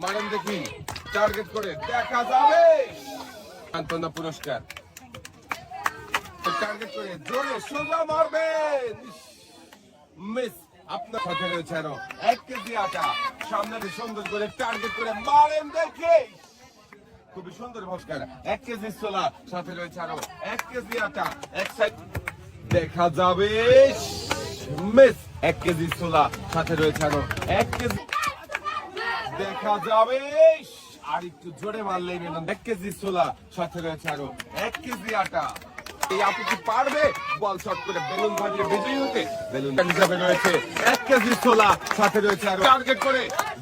মারেন দেখি, টার্গেট করে দেখা যাবে সান্ত্বনা পুরস্কার। টার্গেট করে জোরে সোজা মারবেন, মিস। আপনার সাথে রয়েছে আরো 1 কেজি আটা, সামনে সুন্দর করে টার্গেট করে মারেন দেখি, খুবই সুন্দর পুরস্কার। 1 কেজি ছোলা, সাথে রয়েছে আরো 1 কেজি আটা, এক সাইড দেখা যাবে, মিস। 1 কেজি ছোলা, সাথে রয়েছে আরো 1 কেজি, দেখা যাবে, আর একটু জোরে মারলেই বেলুন। 1 কেজি ছোলা, সাথে রয়েছে আরো 1 কেজি আটা। এই আপু কি পারবে বল শট করে বেলুন ফাটিয়ে বিজয়ী হতে? বেলুন হিসাবে রয়েছে 1 কেজি ছোলা, সাথে রয়েছে আরো টার্গেট করে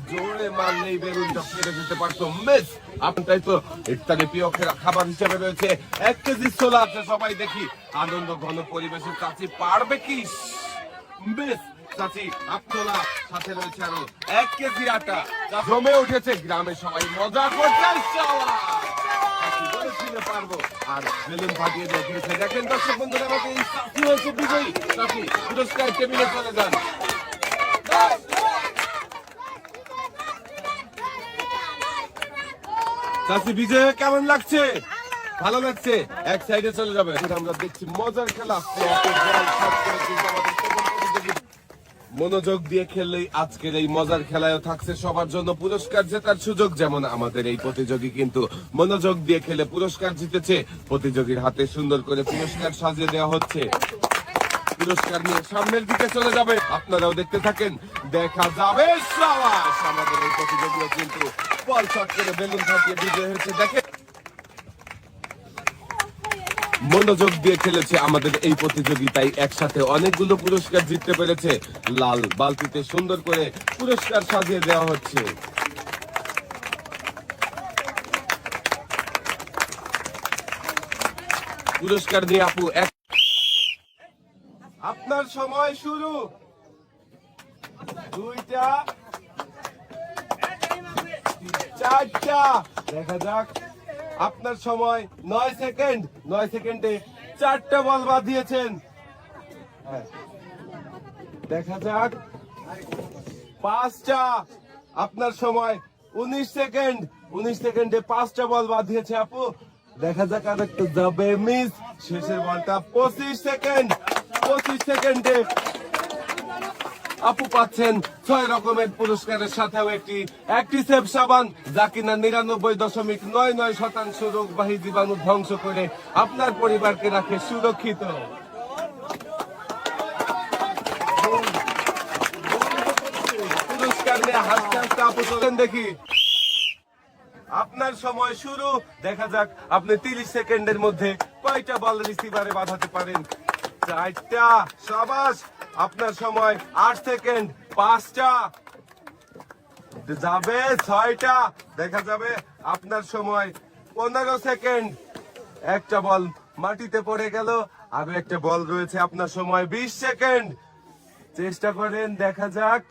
জোরে মারলেই বেলুনটা ফেটে যেতে পারতো, মিস। আপনার তো ইফতারি প্রিয় খাবার হিসাবে রয়েছে 1 কেজি ছোলা। সবাই দেখি আনন্দ ঘন পরিবেশের কাছে পারবে কি, মিস। চাচি আপতলা, সাথে রয়েছে আরো 1 কেজি আটা। জমে উঠেছে গ্রামে, সবাই মজা করছে, পারবো। আর বেলুন ফাটিয়ে দিয়েছে, দেখেন দর্শক বন্ধুরা, আমাকে এই চাচি হয়েছে বিজয়ী। চাচি পুরস্কার টেবিলে চলে যান। চাচি বিজয় কেমন লাগছে? ভালো লাগছে, এক সাইডে চলে যাবে। আমরা দেখছি মজার খেলা, মনোযোগ দিয়ে খেললেই আজকের এই মজার খেলায় থাকছে সবার জন্য পুরস্কার জেতার সুযোগ। যেমন আমাদের এই প্রতিযোগী কিন্তু মনোযোগ দিয়ে খেলে পুরস্কার জিতেছে। প্রতিযোগীর হাতে সুন্দর করে পুরস্কার সাজিয়ে দেওয়া হচ্ছে, পুরস্কার নিয়ে সামনের দিকে চলে যাবে। আপনারাও দেখতে থাকেন, দেখা যাবে। সাবাস, আমাদের এই প্রতিযোগীও কিন্তু বল শট করে বেলুন ফাটিয়ে বিজয় হয়েছে। দেখেন মনোযোগ দিয়ে খেলেছে আমাদের এই প্রতিযোগিতায়, একসাথে অনেকগুলো পুরস্কার জিততে পেরেছে। লাল বালতিতে সুন্দর করে পুরস্কার সাজিয়ে দেওয়া হচ্ছে। পুরস্কার নিয়ে আপু আপনার সময় শুরু। 2টা 4টা, দেখা যাক। আপনার সময় 9 সেকেন্ড। 9 সেকেন্ডে 4টা বল বাঁধিয়েছেন। দেখা যাক। 5টা, আপনার সময় 19 সেকেন্ড। 19 সেকেন্ডে 5টা বল বাঁধিয়েছে আপু। দেখা যাক আর একটু যাবে, মিস। শেষের বলটা 25 সেকেন্ড। 25 সেকেন্ডে আপু পাচ্ছেন 6 রকমের পুরস্কারের সাথেও একটি সেফ সাবান, যা কিনা 99.99% রোগবাহী জীবাণু ধ্বংস করে আপনার পরিবারকে রাখে সুরক্ষিত। পুরস্কার নিয়ে হাসতে হাসতে আপু চলেন দেখি। আপনার সময় শুরু। দেখা যাক আপনি 30 সেকেন্ডের মধ্যে কয়টা বল রিসিভারে বাঁধাতে পারেন। 4টা, সাবাস। আপনার সময় 8 সেকেন্ড। 5টা যাবে। 6টা, দেখা যাবে। আপনার সময় 15 সেকেন্ড। একটা বল মাটিতে পড়ে গেল, আরো একটা বল রয়েছে। আপনার সময় 20 সেকেন্ড। চেষ্টা করেন, দেখা যাক।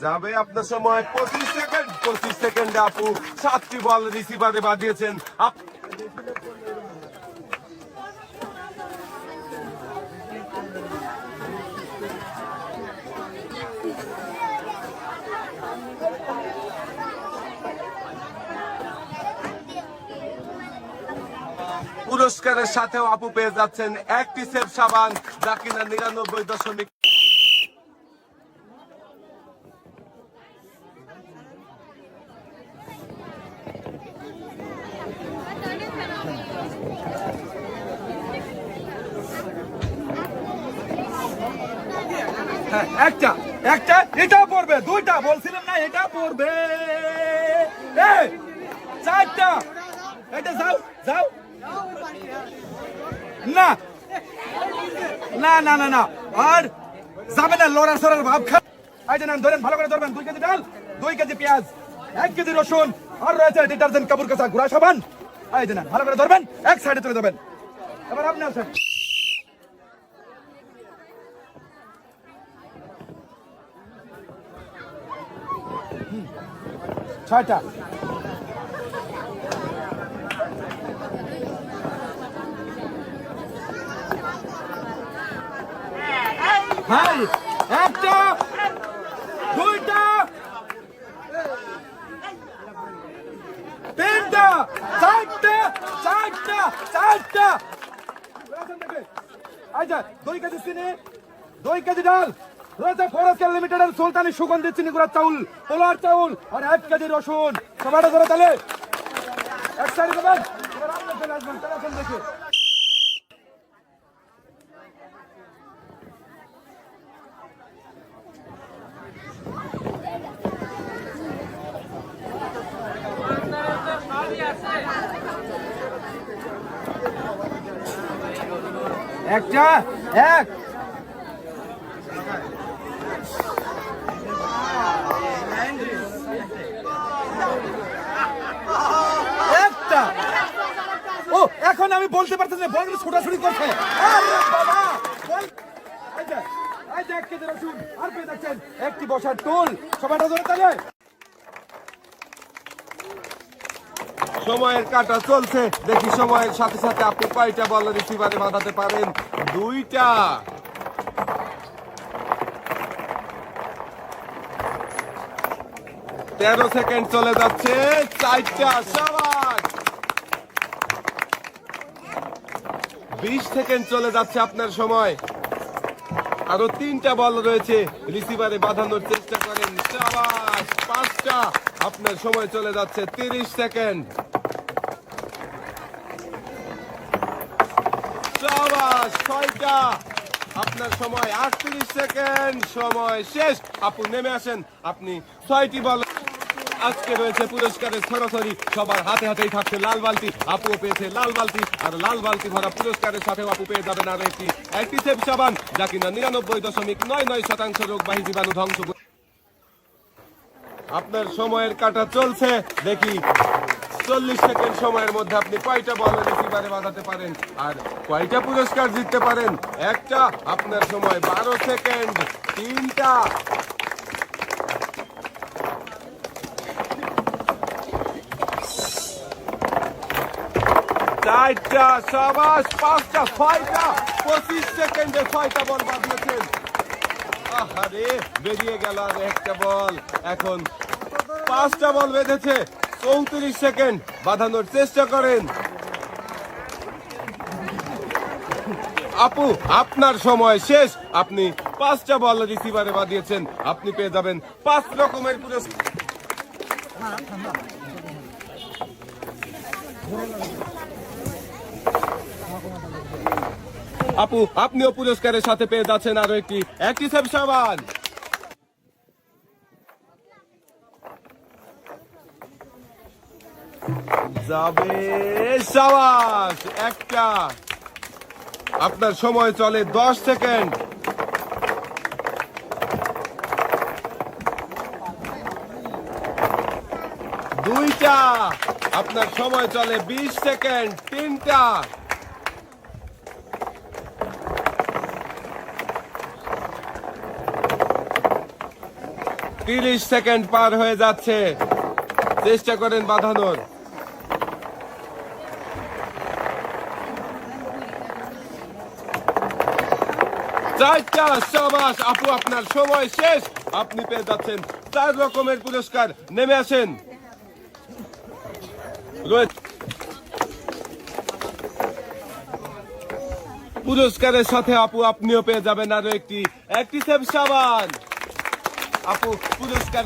যাবে। আপনার সময় 25 সেকেন্ড। 25 সেকেন্ডে আপু 7টি বল রিসিভারে বাঁধিয়েছেন। পুরস্কারের সাথেও আপু পেয়ে যাচ্ছেন একটি সেফ সাবান, যা কিনা 99. একটা একটা এটা পড়বে। 2টা বলছিলাম না, এটা পড়বে। 4টা, এটা যাও যাও। না না না না না, আর যাবে না, লড়ার সরার ভাব খা। এই যে নেন, ধরেন, ভালো করে ধরবেন। 2 কেজি ডাল, 2 কেজি পেঁয়াজ, 1 কেজি রসুন, আর রয়েছে ডিটারজেন্ট, কাপড় কাচা, গুঁড়া সাবান। এই যে নেন, ভালো করে ধরবেন, এক সাইডে তুলে দেবেন। এবার আপনি আসেন। 6টা। ভাই, 1টা, 2টা, চারটা আচ্ছা 2 কেজি চিনি 2 কেজি ডাল রয়েছে ফরেস্ট লিমিটেডের সুলতানি সুগন্ধি চিনি গুঁড়া চাউল পোলার চাউল আর 1 কেজি রসুন সবাইটা ধরে তাহলে এক সাইড দেবেন এবার আপনি চলে আসবেন টেলিফোন দেখে একটা এক একটা ও এখন আমি বলতে পারতেছি না বল ছোটাছুটি করছে আরে বাবা বল আচ্ছা আচ্ছা 1 কেজি রসুন আর পেয়ে যাচ্ছেন একটি বসার টুল সবাইটা ধরে তাহলে সময়ের কাটা চলছে দেখি সময়ের সাথে সাথে আপনি কয়টা বল রিসিভারে বাঁধাতে পারেন 2টা 13 সেকেন্ড চলে যাচ্ছে 4টা শাবাশ 20 সেকেন্ড চলে যাচ্ছে আপনার সময় আরো 3টা বল রয়েছে রিসিভারে বাঁধানোর চেষ্টা করেন শাবাশ 5টা আপনার সময় চলে যাচ্ছে 30 সেকেন্ড শাবাশ 6টা আপনার সময় 38 সেকেন্ড সময় শেষ আপু নেমে আসেন আপনি 6টি বল আজকে রয়েছে পুরস্কারের সরাসরি সবার হাতে হাতেই থাকছে লাল বালতি আপুও পেয়েছে লাল বালতি আর লাল বালতি ভরা পুরস্কারের সাথেও আপু পেয়ে যাবেন আরো একটি অ্যাক্টিসেভ সাবান যা কিনা 99.99% রোগবাহী জীবাণু ধ্বংস আপনার সময়ের কাটা চলছে দেখি 40 সেকেন্ড সময়ের মধ্যে আপনি কয়টা বল রিসিভারে বাঁধাতে পারেন আর কয়টা পুরস্কার জিততে পারেন একটা আপনার সময় 12 সেকেন্ড 3টা 4টা শাবাশ 5টা 6টা 25 সেকেন্ডে 6টা বল বাঁধিয়েছেন আরে বেরিয়ে গেল আর একটা বল এখন 5টা বল বেঁধেছে 34 সেকেন্ড বাঁধানোর চেষ্টা করেন আপু আপনার সময় শেষ আপনি 5টা বল রিসিভারে বাঁধিয়েছেন আপনি পেয়ে যাবেন 5 রকমের পুরস্কার আপু আপনিও পুরস্কারের সাথে পেয়ে যাচ্ছেন আরো একটি অ্যাক্টিসেভ সাবান যাবে সাবাস একটা আপনার সময় চলে 10 সেকেন্ড দুইটা আপনার সময় চলে 20 সেকেন্ড 3টা 30 সেকেন্ড পার হয়ে যাচ্ছে চেষ্টা করেন বাঁধানোর 4টা শাবাশ আপু আপনার সময় শেষ আপনি পেয়ে যাচ্ছেন 4 রকমের পুরস্কার নেমে আসেন পুরস্কারের সাথে আপু আপনিও পেয়ে যাবেন আরো একটি অ্যাক্টিসেভ সাবান আপু পুরস্কার